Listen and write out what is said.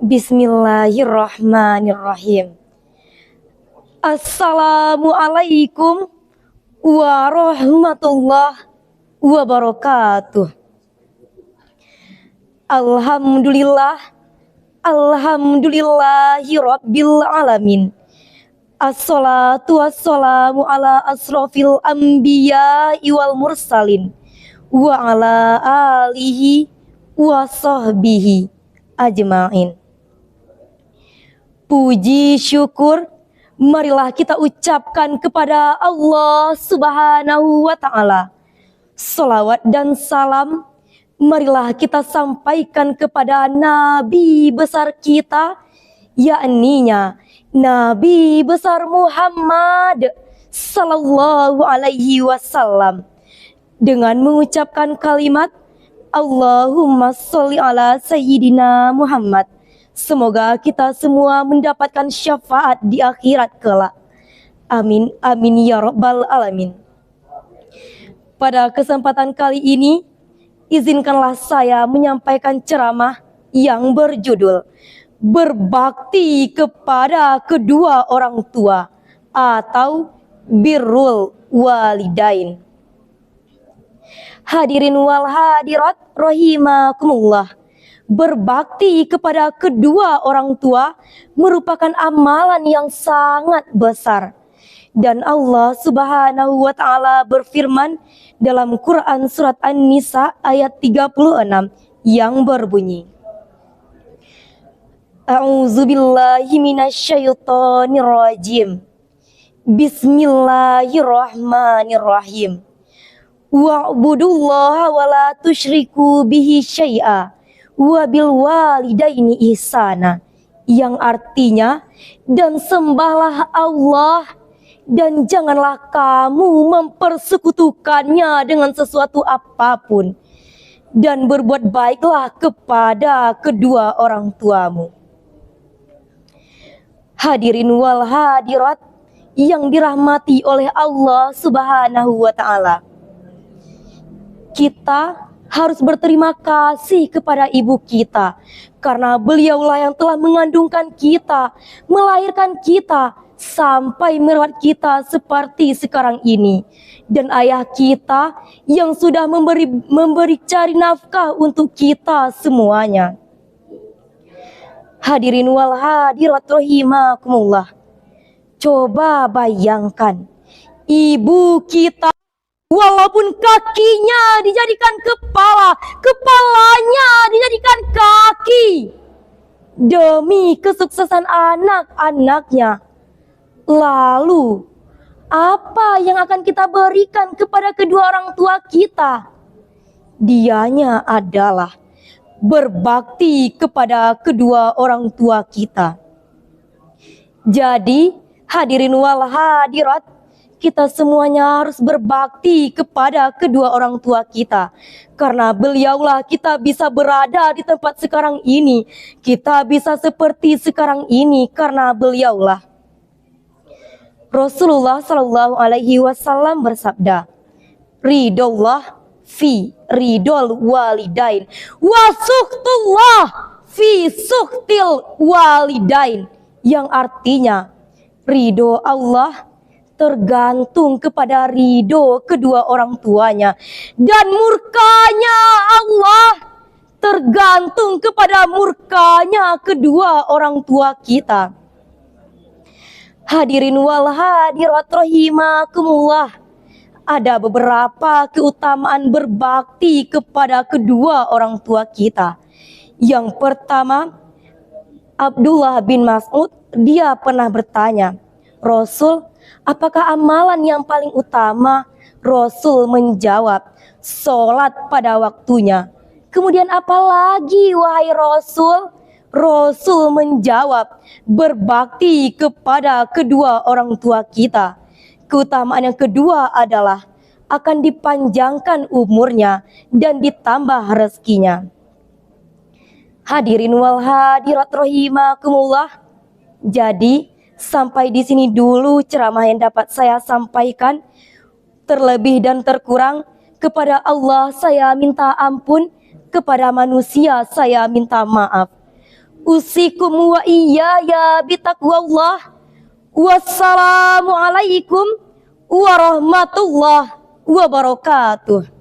Bismillahirrahmanirrahim. Assalamualaikum warahmatullahi wabarakatuh. Alhamdulillahi rabbil alamin. Assalatu wassalamu ala asrofil anbiya wal mursalin wa ala alihi wa sahbihi ajma'in. Puji syukur marilah kita ucapkan kepada Allah Subhanahu wa ta'ala. Salawat dan salam marilah kita sampaikan kepada Nabi besar kita, yakninya Nabi besar Muhammad sallallahu alaihi wasallam, dengan mengucapkan kalimat Allahumma sholli ala sayyidina Muhammad. Semoga kita semua mendapatkan syafaat di akhirat kelak. Amin amin ya rabbal alamin. Pada kesempatan kali ini, izinkanlah saya menyampaikan ceramah yang berjudul Berbakti kepada kedua orang tua atau birrul walidain. Hadirin wal hadirat rahimakumullah. Berbakti kepada kedua orang tua merupakan amalan yang sangat besar. Dan Allah Subhanahu wa ta'ala berfirman dalam Quran surat An-Nisa ayat 36 yang berbunyi, A'udzubillahi minasyaitonirrajim. Bismillahirrahmanirrahim. Wa'budullaha wa la tusyriku bihi syai'a wa bil walidaini ihsana, yang artinya, dan sembahlah Allah dan janganlah kamu mempersekutukannya dengan sesuatu apapun, dan berbuat baiklah kepada kedua orang tuamu. Hadirin wal hadirat yang dirahmati oleh Allah Subhanahu wa ta'ala, kita harus berterima kasih kepada ibu kita, karena beliaulah yang telah mengandungkan kita, melahirkan kita, sampai merawat kita seperti sekarang ini. Dan ayah kita yang sudah memberi cari nafkah untuk kita semuanya. Hadirin wal hadirat rahimakumullah. Coba bayangkan, ibu kita walaupun kakinya dijadikan kepala, kepalanya dijadikan kaki, demi kesuksesan anak-anaknya. Lalu, apa yang akan kita berikan kepada kedua orang tua kita? Dianya adalah berbakti kepada kedua orang tua kita. Jadi, hadirin wal hadirat, kita semuanya harus berbakti kepada kedua orang tua kita. Karena beliaulah kita bisa berada di tempat sekarang ini. Kita bisa seperti sekarang ini karena beliaulah. Rasulullah Shallallahu Alaihi Wasallam bersabda, ridollah fi ridol walidain, wasuhtullah fi suhtil walidain, yang artinya ridho Allah tergantung kepada ridho kedua orang tuanya, dan murkanya Allah tergantung kepada murkanya kedua orang tua kita. Hadirin wal hadirat rahimakumullah, ada beberapa keutamaan berbakti kepada kedua orang tua kita. Yang pertama, Abdullah bin Mas'ud, dia pernah bertanya, Rasul, apakah amalan yang paling utama? Rasul menjawab, sholat pada waktunya. Kemudian apa lagi wahai Rasul? Rasul menjawab, berbakti kepada kedua orang tua kita. Keutamaan yang kedua adalah akan dipanjangkan umurnya dan ditambah rezekinya. Hadirin wal hadirat rahimakumullah. Jadi sampai di sini dulu ceramah yang dapat saya sampaikan. Terlebih dan terkurang kepada Allah saya minta ampun, kepada manusia saya minta maaf. usikum wa iyaya bitaqwallah. Wassalamualaikum warahmatullahi wabarakatuh.